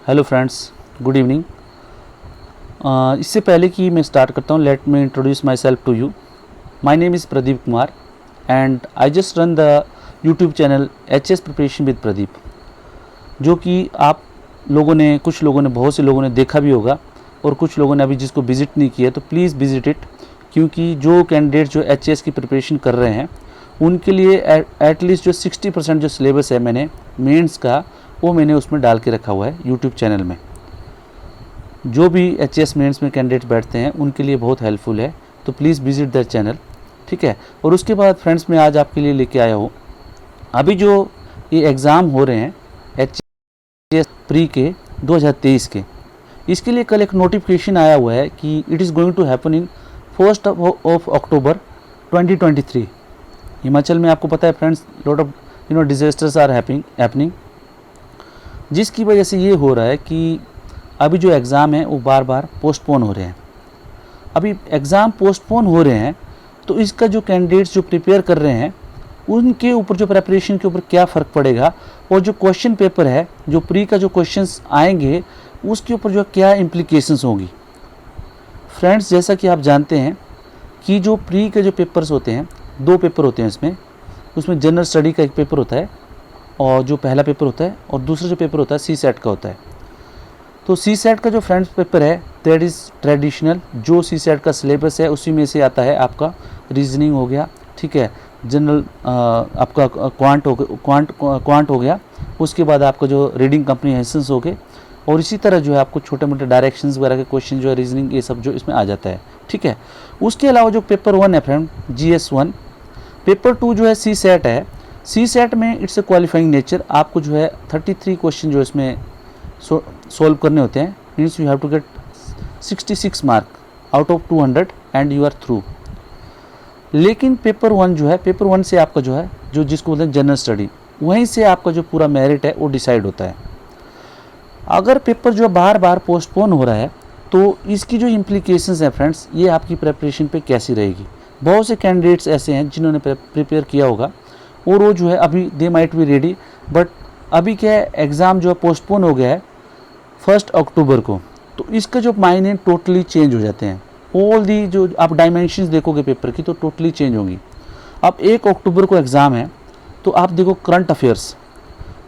Hello friends, good evening. इससे पहले कि मैं स्टार्ट करता हूँ, let me introduce myself to you. My name is Pradeep Kumar and I just run the YouTube channel HS preparation with Pradeep, जो कि आप लोगों ने, कुछ लोगों ने, बहुत से लोगों ने देखा भी होगा और कुछ लोगों ने अभी जिसको विज़िट नहीं किया तो प्लीज़ विज़िट इट, क्योंकि जो कैंडिडेट जो HS की प्रिपरेशन कर रहे हैं उनके लिए एटलीस्ट जो 60% जो सिलेबस है मैंने मेंस का, वो मैंने उसमें डाल के रखा हुआ है यूट्यूब चैनल में। जो भी HS मेंस में कैंडिडेट बैठते हैं उनके लिए बहुत हेल्पफुल है, तो प्लीज़ विजिट दैट चैनल, ठीक है। और उसके बाद फ्रेंड्स, मैं आज आपके लिए लेके आया हूँ अभी जो ये एग्ज़ाम हो रहे हैं HS प्री के 2023 के, इसके लिए कल एक नोटिफिकेशन आया हुआ है कि it is going to happen in 1 October 2023। Himachal में आपको पता है friends, lot of disasters are happening, जिसकी वजह से ये हो रहा है कि अभी जो एग्ज़ाम है वो बार बार पोस्टपोन हो रहे हैं। अभी एग्ज़ाम पोस्टपोन हो रहे हैं तो इसका जो कैंडिडेट्स जो प्रिपेयर कर रहे हैं उनके ऊपर, जो प्रिपरेशन के ऊपर क्या फ़र्क पड़ेगा, और जो क्वेश्चन पेपर है, जो प्री का जो क्वेश्चंस आएंगे उसके ऊपर जो क्या इम्प्लीकेशंस होंगी। फ्रेंड्स, जैसा कि आप जानते हैं कि जो प्री के जो पेपर्स होते हैं, 2 पेपर होते हैं उसमें जनरल स्टडी का एक पेपर होता है और जो पहला पेपर होता है, और दूसरा जो पेपर होता है CSAT का होता है। तो CSAT का जो फ्रेंड्स पेपर है दैट इज़ ट्रेडिशनल, जो CSAT का सिलेबस है उसी में से आता है आपका रीजनिंग हो गया, ठीक है, जनरल आपका क्वांट हो गया, उसके बाद आपका जो रीडिंग कम्प्रीहेंशंस हो गए, और इसी तरह जो है आपको छोटे मोटे डायरेक्शंस वगैरह के क्वेश्चन जो है, रीजनिंग, ये सब जो इसमें आ जाता है, ठीक है। उसके अलावा जो पेपर 1 है फ्रेंड, GS 1, पेपर 2 जो है CSAT है। CSAT में इट्स ए क्वालिफाइंग नेचर, आपको जो है 33 क्वेश्चन जो इसमें सोल्व करने होते हैं, means you have to get 66 mark out of 200 and you are through. लेकिन पेपर 1 जो है, पेपर 1 से आपका जो है, जो जिसको बोलते हैं जनरल स्टडी, वहीं से आपका जो पूरा मेरिट है वो डिसाइड होता है। अगर पेपर जो बार बार पोस्टपोन हो रहा है तो इसकी जो इम्प्लीकेशंस है फ्रेंड्स, ये आपकी प्रिपरेशन पे कैसी रहेगी। बहुत से कैंडिडेट्स ऐसे हैं जिन्होंने प्रिपेयर किया होगा और वो जो है अभी they might be ready, but अभी क्या है, एग्ज़ाम जो है पोस्टपोन हो गया है 1 अक्टूबर को, तो इसका जो मायने टोटली चेंज हो जाते हैं। ऑल दी जो आप डायमेंशंस देखोगे पेपर की तो टोटली चेंज होंगी। अब 1 अक्टूबर को एग्ज़ाम है तो आप देखो current affairs,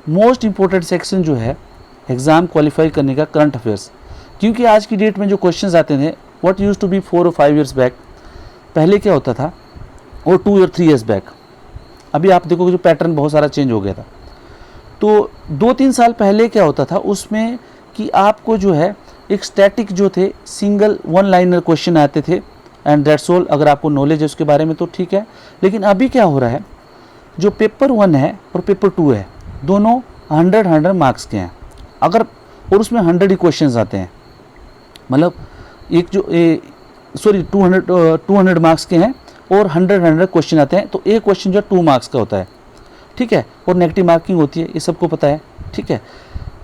most important section जो है एग्ज़ाम क्वालिफाई करने का, करंट अफेयर्स, क्योंकि आज की डेट में जो क्वेश्चंस आते थे व्हाट यूज्ड टू बी 4 और 5 ईयर्स बैक, पहले क्या होता था, और 2 और 3 ईयर्स बैक, अभी आप देखोगे जो पैटर्न बहुत सारा चेंज हो गया था। तो 2-3 साल पहले क्या होता था उसमें कि आपको जो है एक स्टैटिक जो थे सिंगल 1 लाइनर क्वेश्चन आते थे एंड दैट्स ऑल, अगर आपको नॉलेज है उसके बारे में तो ठीक है। लेकिन अभी क्या हो रहा है, जो पेपर 1 है और पेपर 2 है, दोनों 100 मार्क्स के हैं, अगर, और उसमें 100 ही क्वेश्चन आते हैं, मतलब एक जो 200 मार्क्स के हैं और 100 क्वेश्चन आते हैं, तो एक क्वेश्चन जो 2 मार्क्स का होता है, ठीक है, और नेगेटिव मार्किंग होती है, ये सबको पता है, ठीक है।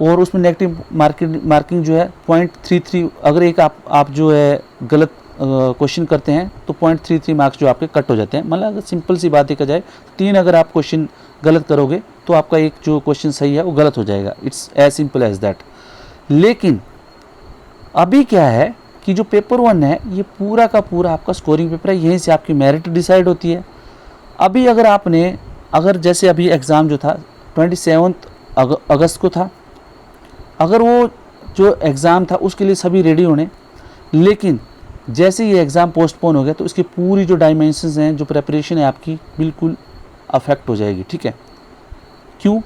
और उसमें नेगेटिव मार्किंग जो है 0.33, अगर एक आप जो है गलत क्वेश्चन करते हैं तो 0.33 मार्क्स जो आपके कट हो जाते हैं। मतलब अगर सिंपल सी बात देखा जाए, 3 अगर आप क्वेश्चन गलत करोगे तो आपका एक जो क्वेश्चन सही है वो गलत हो जाएगा, it's as simple as that. लेकिन अभी क्या है कि जो पेपर 1 है ये पूरा का पूरा आपका स्कोरिंग पेपर है, यहीं से आपकी मेरिट डिसाइड होती है। अभी अगर जैसे अभी एग्ज़ाम जो था 27 अगस्त को था, अगर वो जो एग्ज़ाम था उसके लिए सभी रेडी होने, लेकिन जैसे ये एग्ज़ाम पोस्टपोन हो गया तो इसकी पूरी जो डायमेंशंस हैं, जो प्रिपरेशन है आपकी, बिल्कुल अफेक्ट हो जाएगी, ठीक है। क्यों?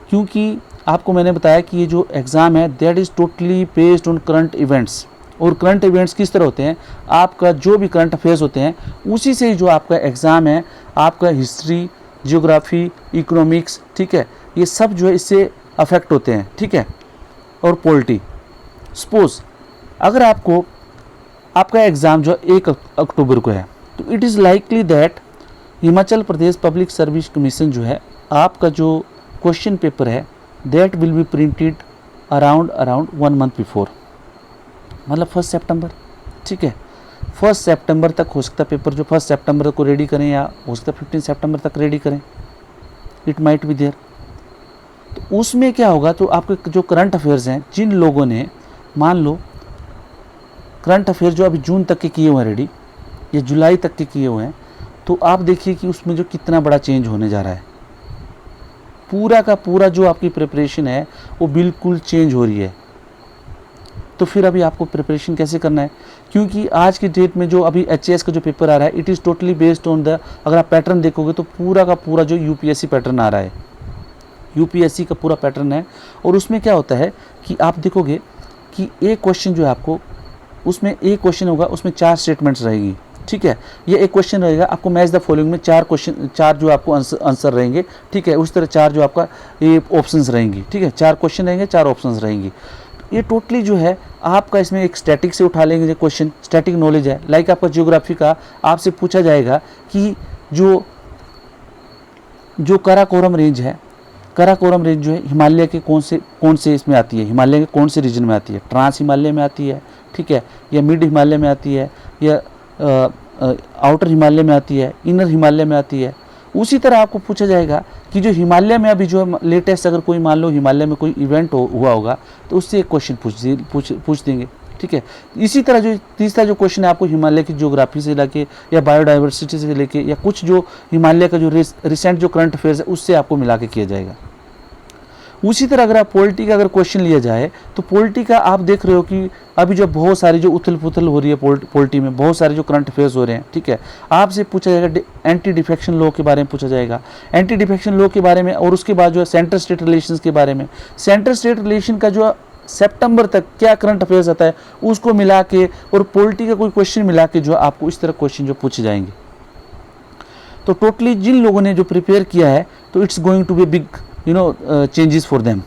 क्योंकि आपको मैंने बताया कि ये जो एग्ज़ाम है that is totally based on current events. और करंट इवेंट्स किस तरह होते हैं, आपका जो भी करंट अफेयर्स होते हैं उसी से जो आपका एग्ज़ाम है, आपका हिस्ट्री, जियोग्राफी, इकोनॉमिक्स, ठीक है, ये सब जो है इससे अफेक्ट होते हैं, ठीक है, और पॉलिटी। सपोज अगर आपका एग्ज़ाम जो 1 अक्टूबर को है तो it is likely that Himachal Pradesh public service commission जो है, आपका जो क्वेश्चन पेपर है that will be printed around 1 month before, मतलब 1 सितंबर, ठीक है। 1 सितंबर तक हो सकता है पेपर जो 1 सितंबर को रेडी करें, या हो सकता है 15 सितंबर तक रेडी करें, इट माइट बी देयर। तो उसमें क्या होगा, तो आपके जो करंट अफेयर्स हैं, जिन लोगों ने मान लो करंट अफेयर जो अभी जून तक के किए हुए हैं रेडी, या जुलाई तक के किए हुए हैं, तो आप देखिए कि उसमें जो कितना बड़ा चेंज होने जा रहा है। पूरा का पूरा जो आपकी प्रिपरेशन है वो बिल्कुल चेंज हो रही है। तो फिर अभी आपको प्रिपरेशन कैसे करना है, क्योंकि आज की डेट में जो अभी एचएएस का जो पेपर आ रहा है, it is totally based on the, अगर आप पैटर्न देखोगे तो पूरा का पूरा जो यूपीएससी पैटर्न आ रहा है, यूपीएससी का पूरा पैटर्न है। और उसमें क्या होता है कि आप देखोगे कि एक क्वेश्चन जो है आपको, उसमें एक क्वेश्चन होगा, उसमें 4 स्टेटमेंट्स रहेगी, ठीक है। ये एक क्वेश्चन रहेगा, आपको मैच द फॉलोइंग में 4 क्वेश्चन, 4 जो आपको आंसर रहेंगे, ठीक है। उस तरह 4 जो आपका ये ऑप्शंस रहेंगी, ठीक है। 4 क्वेश्चन रहेंगे, 4 ऑप्शंस रहेंगी। ये टोटली जो है आपका, इसमें एक स्टैटिक से उठा लेंगे जो क्वेश्चन, स्टैटिक नॉलेज है। लाइक आपका जियोग्राफी का आपसे पूछा जाएगा कि जो काराकोरम रेंज है, काराकोरम रेंज जो है हिमालय के कौन से इसमें आती है, हिमालय के कौन से रीजन में आती है, ट्रांस हिमालय में आती है, ठीक है, या मिड हिमालय में आती है, या आउटर हिमालय में आती है, इनर हिमालय में आती है। उसी तरह आपको पूछा जाएगा कि जो हिमालय में अभी जो लेटेस्ट, अगर कोई मान लो हिमालय में कोई इवेंट हुआ होगा, तो उससे एक क्वेश्चन पूछ देंगे, ठीक है। इसी तरह जो तीसरा जो क्वेश्चन है आपको हिमालय की ज्योग्राफी से लेके, या बायोडाइवर्सिटी से लेके, या कुछ जो हिमालय का जो रिसेंट जो करंट अफेयर्स है उससे आपको मिला के किया जाएगा। उसी तरह अगर आप पॉलिटी का अगर क्वेश्चन लिया जाए, तो पॉलिटी का आप देख रहे हो कि अभी जो बहुत सारी जो उथल पुथल हो रही है पॉलिटी में, बहुत सारे जो करंट अफेयर्स हो रहे हैं, ठीक है। आपसे पूछा जाएगा एंटी डिफेक्शन लॉ के बारे में पूछा जाएगा, एंटी डिफेक्शन लॉ के बारे में, और उसके बाद जो है सेंटर स्टेट रिलेशंस के बारे में। सेंटर स्टेट रिलेशन का जो सितंबर तक क्या करंट अफेयर्स आता है उसको मिला के, और पॉलिटी का कोई क्वेश्चन मिला के जो आपको इस तरह क्वेश्चन जो पूछे जाएंगे। तो टोटली जिन लोगों ने जो प्रिपेयर किया है, तो it's going to be big changes for them,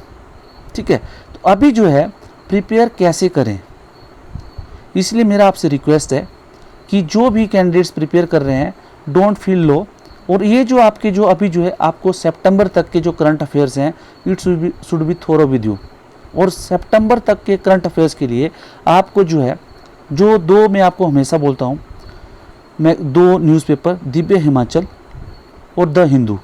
ठीक है। तो अभी जो है प्रिपेयर कैसे करें, इसलिए मेरा आपसे रिक्वेस्ट है कि जो भी कैंडिडेट्स प्रिपेयर कर रहे हैं, डोंट फील लो। और ये जो आपके जो अभी जो है आपको सितंबर तक के जो करंट अफेयर्स हैं, it should be thorough with you. और सितंबर तक के करंट अफेयर्स के लिए आपको जो है, जो 2 मैं आपको हमेशा बोलता हूँ, मैं 2 न्यूज़पेपर, दिव्य हिमाचल और द हिंदू,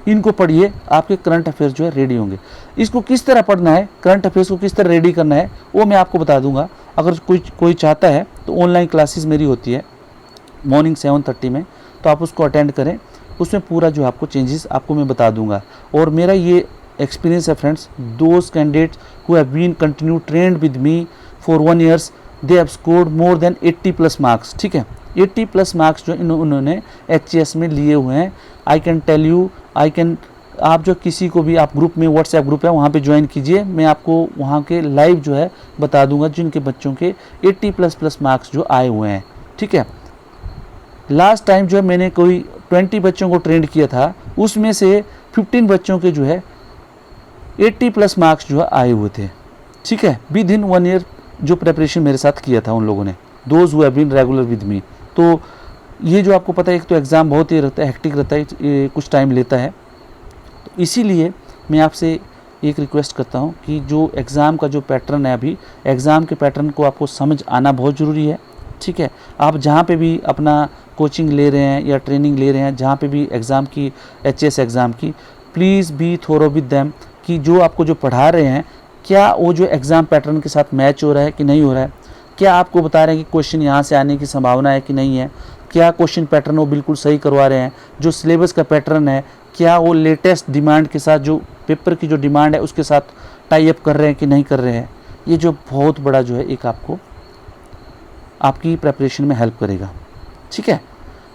इनको पढ़िए, आपके करंट अफेयर्स जो है रेडी होंगे। इसको किस तरह पढ़ना है, करंट अफेयर्स को किस तरह रेडी करना है, वो मैं आपको बता दूंगा। अगर कोई चाहता है तो ऑनलाइन क्लासेस मेरी होती है मॉर्निंग 7:30 में, तो आप उसको अटेंड करें। उसमें पूरा जो आपको चेंजेस आपको मैं बता दूंगा। और मेरा ये एक्सपीरियंस है friends, those candidates who have been continue trained with me for 1 year, they have scored more than 80+ marks, ठीक है। 80+ मार्क्स जो उन्होंने एचएएस में लिए हुए हैं। आई कैन टेल यू, आप जो किसी को भी, आप ग्रुप में, व्हाट्सएप ग्रुप है, वहाँ पे ज्वाइन कीजिए, मैं आपको वहाँ के लाइव जो है बता दूंगा जिनके बच्चों के 80+ मार्क्स जो आए हुए हैं, ठीक है। लास्ट टाइम जो है मैंने कोई 20 बच्चों को ट्रेंड किया था, उसमें से 15 बच्चों के जो है 80+ मार्क्स जो है आए हुए थे, ठीक है। विद इन 1 year जो प्रेपरेशन मेरे साथ किया था उन लोगों ने, those who have been regular with me. तो ये जो आपको पता है, एक तो एग्ज़ाम बहुत ही रहता है, हेक्टिक रहता है, ये कुछ टाइम लेता है। तो इसीलिए मैं आपसे एक रिक्वेस्ट करता हूँ कि जो एग्ज़ाम का जो पैटर्न है, अभी एग्ज़ाम के पैटर्न को आपको समझ आना बहुत ज़रूरी है, ठीक है। आप जहाँ पे भी अपना कोचिंग ले रहे हैं या ट्रेनिंग ले रहे हैं, जहाँ पे भी एग्ज़ाम की, एचएएस एग्ज़ाम की, please be thorough with them, कि जो आपको जो पढ़ा रहे हैं, क्या वो जो एग्ज़ाम पैटर्न के साथ मैच हो रहा है कि नहीं हो रहा है, क्या आपको बता रहे हैं कि क्वेश्चन यहाँ से आने की संभावना है कि नहीं है, क्या क्वेश्चन पैटर्न वो बिल्कुल सही करवा रहे हैं, जो सिलेबस का पैटर्न है क्या वो लेटेस्ट डिमांड के साथ, जो पेपर की जो डिमांड है उसके साथ टाई अप कर रहे हैं कि नहीं कर रहे हैं। ये जो बहुत बड़ा जो है एक आपको आपकी प्रेपरेशन में हेल्प करेगा, ठीक है।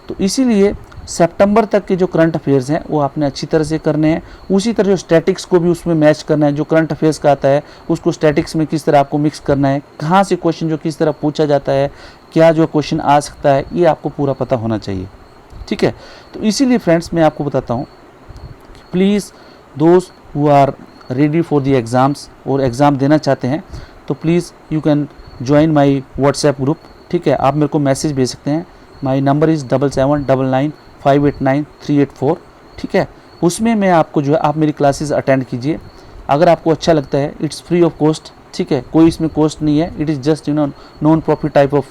तो इसीलिए सितंबर तक के जो करंट अफेयर्स हैं वो आपने अच्छी तरह से करने हैं। उसी तरह जो स्टैटिक्स को भी उसमें मैच करना है, जो करंट अफेयर्स का आता है उसको स्टैटिक्स में किस तरह आपको मिक्स करना है, कहाँ से क्वेश्चन जो किस तरह पूछा जाता है, क्या जो क्वेश्चन आ सकता है, ये आपको पूरा पता होना चाहिए, ठीक है। तो इसीलिए फ्रेंड्स मैं आपको बताता हूँ, please those who are ready for the exams और एग्ज़ाम देना चाहते हैं, तो please you can join my WhatsApp group, ठीक है। आप मेरे को मैसेज भेज सकते हैं, माई नंबर इज़ 7799589384, ठीक है। उसमें मैं आपको जो है, आप मेरी क्लासेस अटेंड कीजिए, अगर आपको अच्छा लगता है, इट्स फ्री ऑफ कॉस्ट, ठीक है, कोई इसमें कॉस्ट नहीं है, it is just non profit type of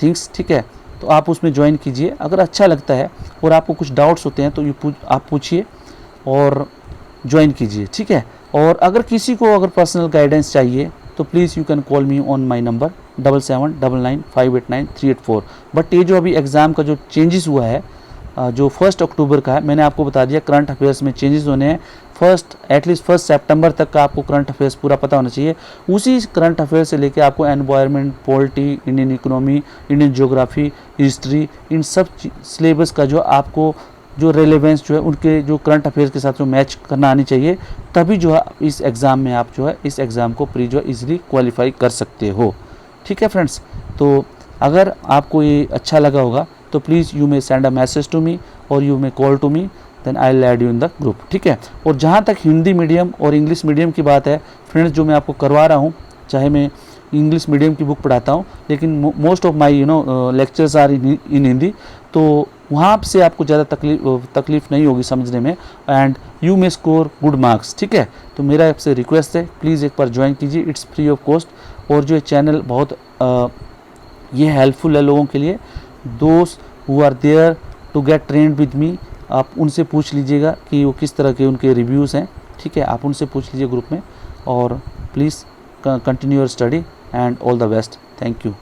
things, ठीक है। तो आप उसमें ज्वाइन कीजिए, अगर अच्छा लगता है और आपको कुछ डाउट्स होते हैं तो आप पूछिए और ज्वाइन कीजिए, ठीक है। और अगर किसी को अगर पर्सनल गाइडेंस चाहिए तो please you can call me on my number 7799589384। But ये जो अभी एग्ज़ाम का जो चेंजेस हुआ है जो 1 अक्टूबर का है, मैंने आपको बता दिया करंट अफेयर्स में चेंजेस होने हैं। एटलीस्ट 1 सितंबर तक का आपको करंट अफेयर्स पूरा पता होना चाहिए। उसी करंट अफेयर्स से लेके आपको environment, polity, Indian economy, Indian geography, history, इन सब सिलेबस का जो आपको जो रेलेवेंस जो है उनके जो करंट अफेयर्स के साथ जो मैच करना आनी चाहिए, तभी जो है इस एग्ज़ाम में आप जो है इस एग्ज़ाम को जो है ईजिली क्वालिफाई कर सकते हो। ठीक है फ्रेंड्स, तो अगर आपको ये अच्छा लगा होगा तो please you may send a message to me और you may call to me, then I will add you in the group. ठीक है। और जहाँ तक हिंदी मीडियम और इंग्लिश मीडियम की बात है फ्रेंड्स, जो मैं आपको करवा रहा हूँ, चाहे मैं इंग्लिश मीडियम की बुक पढ़ाता हूँ, लेकिन most of my lectures are in Hindi, तो वहाँ से आपको ज़्यादा तकलीफ नहीं होगी समझने में, and you may score good marks. ठीक है। तो मेरा आपसे रिक्वेस्ट है, प्लीज़ एक बार ज्वाइन कीजिए, इट्स फ्री ऑफ कॉस्ट। और जो चैनल बहुत ये हेल्पफुल है लोगों के लिए, those who are there to get trained with me, आप उनसे पूछ लीजिएगा कि वो किस तरह के उनके रिव्यूज़ हैं। ठीक है, आप उनसे पूछ लीजिए ग्रुप में। और please continue your study and all the best. Thank you.